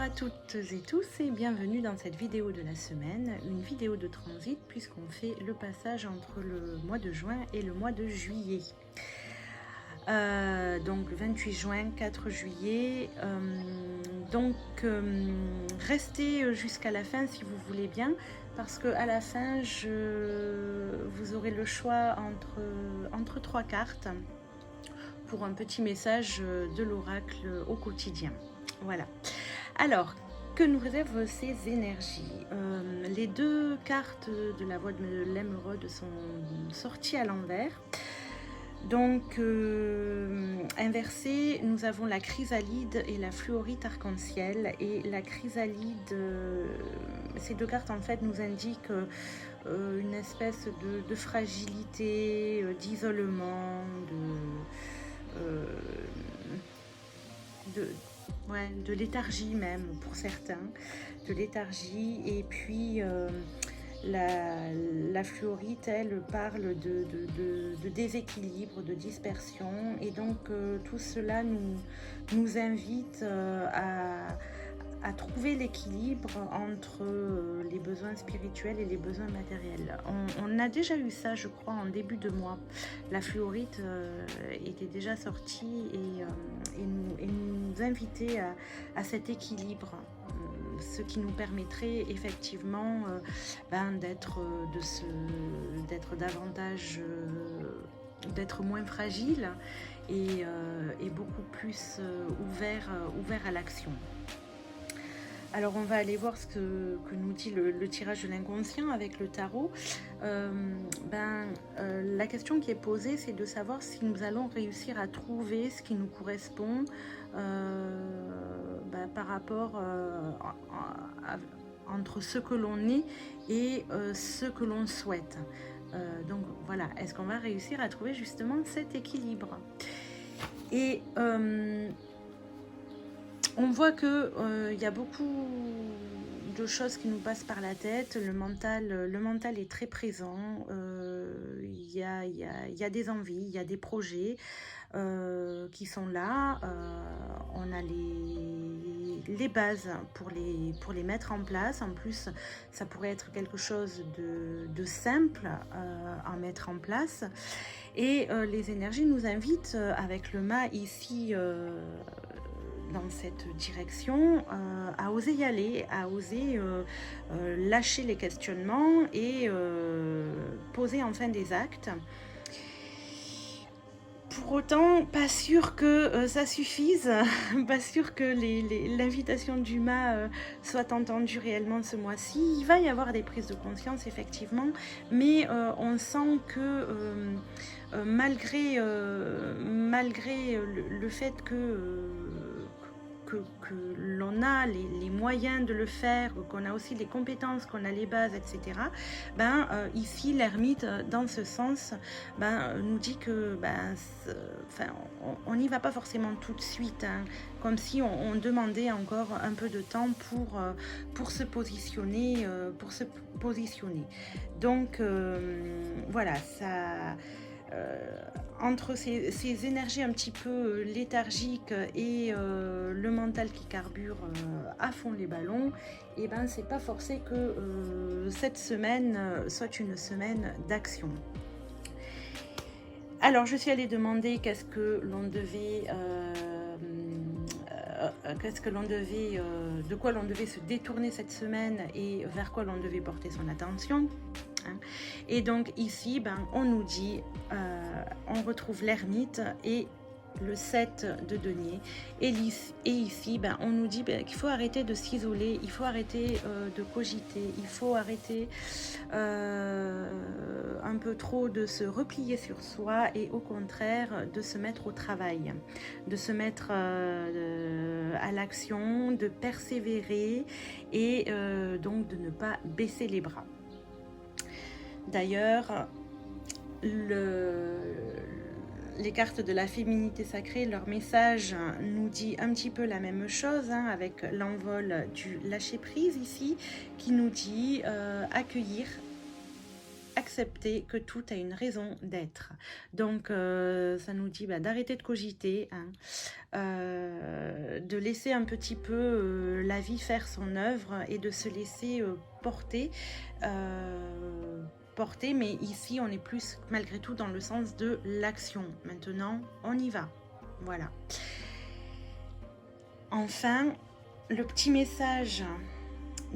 à toutes et tous et bienvenue dans cette vidéo de la semaine, une vidéo de transit puisqu'on fait le passage entre le mois de juin et le mois de juillet. Donc le 28 juin, 4 juillet, restez jusqu'à la fin si vous voulez bien, parce que à la fin vous aurez le choix entre trois cartes pour un petit message de l'oracle au quotidien. Voilà. Alors, que nous réservent ces énergies? Les deux cartes de la voix de l'émeraude sont sorties à l'envers. Donc, inversé, nous avons la chrysalide et la fluorite arc-en-ciel. Et la chrysalide, ces deux cartes en fait nous indiquent une espèce de fragilité, d'isolement, de léthargie même pour certains, de léthargie. Et puis la fluorite, elle, parle de déséquilibre, de dispersion, et donc tout cela nous invite à trouver l'équilibre entre les besoins spirituels et les besoins matériels. On a déjà eu ça, je crois, en début de mois. La fluorite était déjà sortie et nous invitait à cet équilibre, ce qui nous permettrait effectivement d'être davantage, d'être moins fragile et beaucoup plus ouvert à l'action. Alors on va aller voir ce que nous dit le tirage de l'inconscient avec le tarot. La question qui est posée, c'est de savoir si nous allons réussir à trouver ce qui nous correspond par rapport entre ce que l'on est et ce que l'on souhaite. Donc voilà, est-ce qu'on va réussir à trouver justement cet équilibre? Et on voit que y a beaucoup de choses qui nous passent par la tête. Le mental est très présent. Il y a des envies, il y a des projets qui sont là. On a les bases pour les mettre en place. En plus, ça pourrait être quelque chose de simple à mettre en place. Et les énergies nous invitent, avec le mât ici, dans cette direction, à oser y aller, à oser lâcher les questionnements et poser enfin des actes. Pour autant, pas sûr que ça suffise, pas sûr que l'invitation du mât soit entendue réellement ce mois-ci. Il va y avoir des prises de conscience, effectivement, mais on sent que malgré le fait que l'on a les moyens de le faire, qu'on a aussi les compétences, qu'on a les bases, etc. Ici, l'ermite, dans ce sens, nous dit que on n'y va pas forcément tout de suite, hein, comme si on demandait encore un peu de temps pour se positionner, Donc voilà, ça. Entre ces énergies un petit peu léthargiques et le mental qui carbure à fond les ballons, et c'est pas forcé que cette semaine soit une semaine d'action. Alors je suis allée demander qu'est-ce que l'on devait de quoi l'on devait se détourner cette semaine et vers quoi l'on devait porter son attention. Et donc ici, on nous dit, on retrouve l'ermite et le 7 de denier. Et ici, on nous dit qu'il faut arrêter de s'isoler, il faut arrêter de cogiter, il faut arrêter un peu trop de se replier sur soi et au contraire de se mettre au travail, de se mettre à l'action, de persévérer et donc de ne pas baisser les bras. D'ailleurs, les cartes de la féminité sacrée, leur message nous dit un petit peu la même chose, hein, avec l'envol du lâcher-prise ici, qui nous dit accueillir accepter que tout a une raison d'être. Donc, ça nous dit d'arrêter de cogiter, hein, de laisser un petit peu la vie faire son œuvre et de se laisser porter. Mais ici, on est plus malgré tout dans le sens de l'action. Maintenant, on y va. Voilà. Enfin, le petit message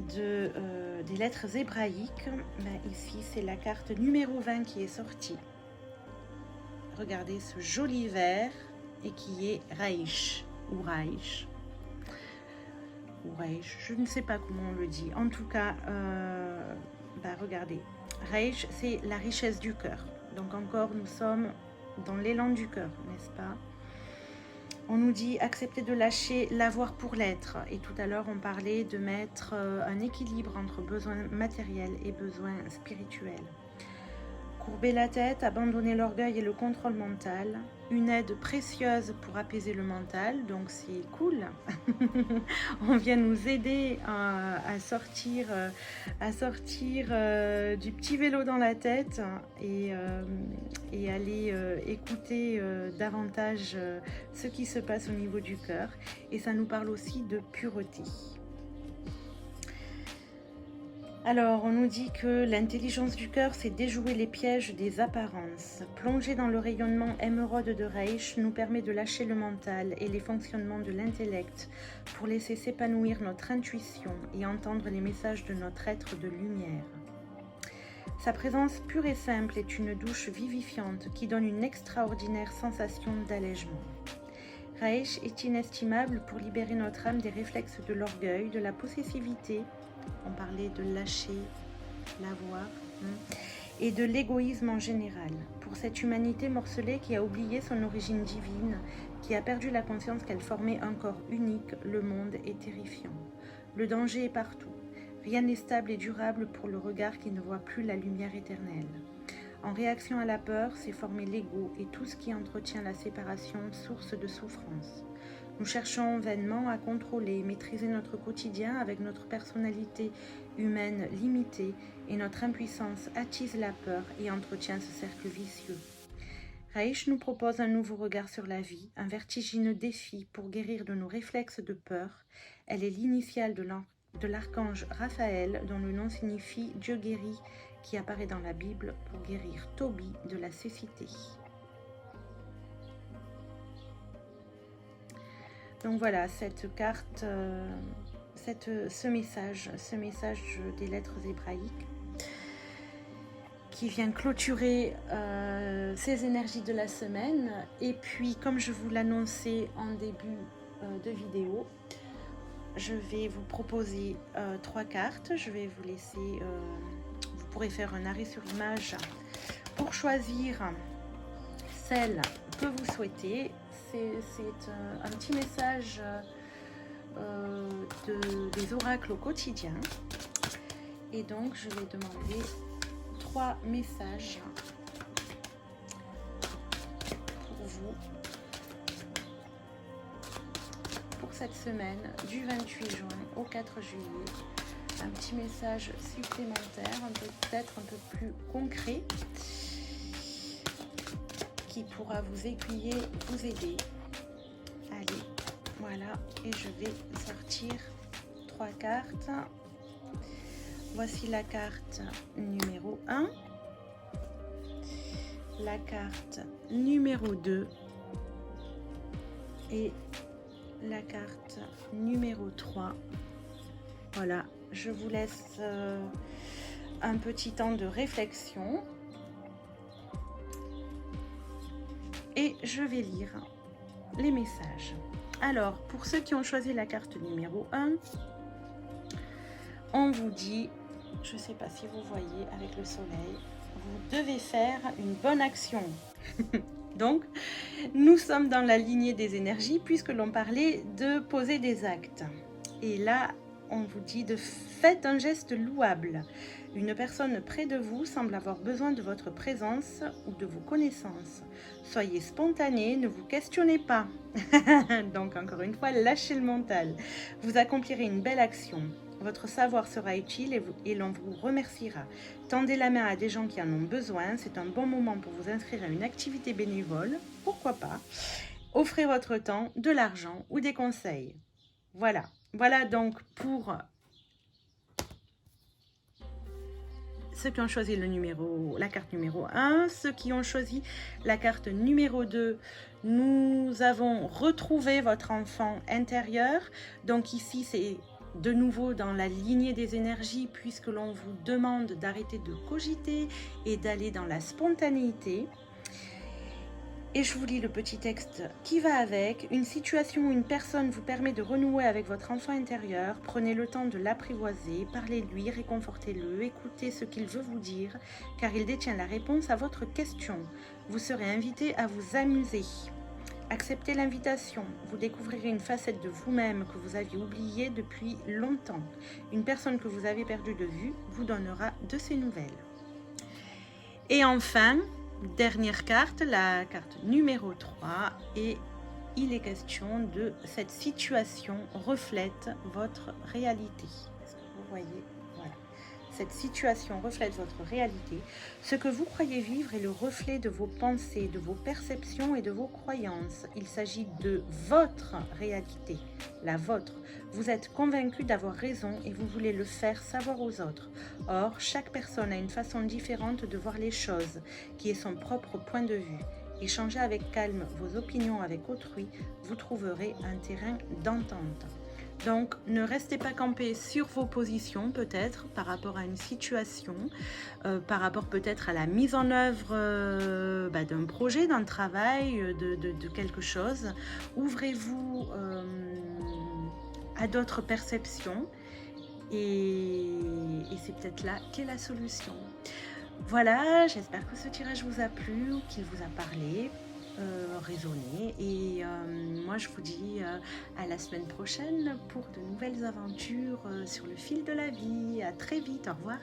des lettres hébraïques, ici c'est la carte numéro 20 qui est sortie. Regardez ce joli vert et qui est Reish ou Reich. Ou Reich, je ne sais pas comment on le dit. En tout cas, regardez, Reich c'est la richesse du cœur. Donc encore nous sommes dans l'élan du cœur, n'est-ce pas? On nous dit accepter de lâcher l'avoir pour l'être. Et tout à l'heure, on parlait de mettre un équilibre entre besoins matériels et besoins spirituels. Courber la tête, abandonner l'orgueil et le contrôle mental. Une aide précieuse pour apaiser le mental, donc c'est cool. On vient nous aider à sortir du petit vélo dans la tête et aller écouter davantage ce qui se passe au niveau du cœur. Et ça nous parle aussi de pureté. Alors, on nous dit que l'intelligence du cœur, c'est déjouer les pièges des apparences. Plonger dans le rayonnement émeraude de Reich nous permet de lâcher le mental et les fonctionnements de l'intellect pour laisser s'épanouir notre intuition et entendre les messages de notre être de lumière. Sa présence pure et simple est une douche vivifiante qui donne une extraordinaire sensation d'allègement. Reich est inestimable pour libérer notre âme des réflexes de l'orgueil, de la possessivité, on parlait de lâcher, l'avoir, et de l'égoïsme en général. Pour cette humanité morcelée qui a oublié son origine divine, qui a perdu la conscience qu'elle formait un corps unique, le monde est terrifiant. Le danger est partout. Rien n'est stable et durable pour le regard qui ne voit plus la lumière éternelle. En réaction à la peur, s'est formé l'ego et tout ce qui entretient la séparation, source de souffrance. Nous cherchons vainement à contrôler et maîtriser notre quotidien avec notre personnalité humaine limitée et notre impuissance attise la peur et entretient ce cercle vicieux. Reich nous propose un nouveau regard sur la vie, un vertigineux défi pour guérir de nos réflexes de peur. Elle est l'initiale de l'archange Raphaël, dont le nom signifie Dieu guérit, qui apparaît dans la Bible pour guérir Tobie de la cécité. Donc voilà, cette carte, ce message des lettres hébraïques qui vient clôturer ces énergies de la semaine. Et puis, comme je vous l'annonçais en début de vidéo, je vais vous proposer 3 cartes. Je vais vous laisser, vous pourrez faire un arrêt sur image pour choisir celle que vous souhaitez. C'est un petit message des oracles au quotidien. Et donc, je vais demander 3 messages pour vous pour cette semaine du 28 juin au 4 juillet. Un petit message supplémentaire, peut-être un peu plus concret, qui pourra vous aiguiller, vous aider. Allez, voilà, et je vais sortir 3 cartes. Voici la carte numéro 1, la carte numéro 2 et la carte numéro 3. Voilà, je vous laisse un petit temps de réflexion. Et je vais lire les messages. Alors, pour ceux qui ont choisi la carte numéro 1, on vous dit, je ne sais pas si vous voyez avec le soleil, vous devez faire une bonne action. Donc, nous sommes dans la lignée des énergies puisque l'on parlait de poser des actes. Et là, on vous dit de faites un geste louable. Une personne près de vous semble avoir besoin de votre présence ou de vos connaissances. Soyez spontané, ne vous questionnez pas. Donc encore une fois, lâchez le mental. Vous accomplirez une belle action. Votre savoir sera utile et l'on vous remerciera. Tendez la main à des gens qui en ont besoin. C'est un bon moment pour vous inscrire à une activité bénévole. Pourquoi pas? Offrez votre temps, de l'argent ou des conseils. Voilà. Voilà donc pour ceux qui ont choisi la carte numéro 1. Ceux qui ont choisi la carte numéro 2, nous avons retrouvé votre enfant intérieur. Donc ici, c'est de nouveau dans la lignée des énergies, puisque l'on vous demande d'arrêter de cogiter et d'aller dans la spontanéité. Et je vous lis le petit texte qui va avec. Une situation ou une personne vous permet de renouer avec votre enfant intérieur. Prenez le temps de l'apprivoiser, parlez-lui, réconfortez-le, écoutez ce qu'il veut vous dire, car il détient la réponse à votre question. Vous serez invité à vous amuser. Acceptez l'invitation. Vous découvrirez une facette de vous-même que vous aviez oubliée depuis longtemps. Une personne que vous avez perdue de vue vous donnera de ses nouvelles. Et enfin, dernière carte, la carte numéro 3, et il est question de cette situation reflète votre réalité. Est-ce que vous voyez? Voilà. Cette situation reflète votre réalité. Ce que vous croyez vivre est le reflet de vos pensées, de vos perceptions et de vos croyances. Il s'agit de votre réalité, la vôtre. Vous êtes convaincu d'avoir raison et vous voulez le faire savoir aux autres. Or, chaque personne a une façon différente de voir les choses, qui est son propre point de vue. Échangez avec calme vos opinions avec autrui, vous trouverez un terrain d'entente. Donc, ne restez pas campés sur vos positions, peut-être, par rapport à une situation, par rapport peut-être à la mise en œuvre d'un projet, d'un travail, de quelque chose. Ouvrez-vous à d'autres perceptions et c'est peut-être là qu'est la solution. Voilà, j'espère que ce tirage vous a plu, qu'il vous a parlé, résonné. Et moi, je vous dis à la semaine prochaine pour de nouvelles aventures sur le fil de la vie. À très vite, au revoir.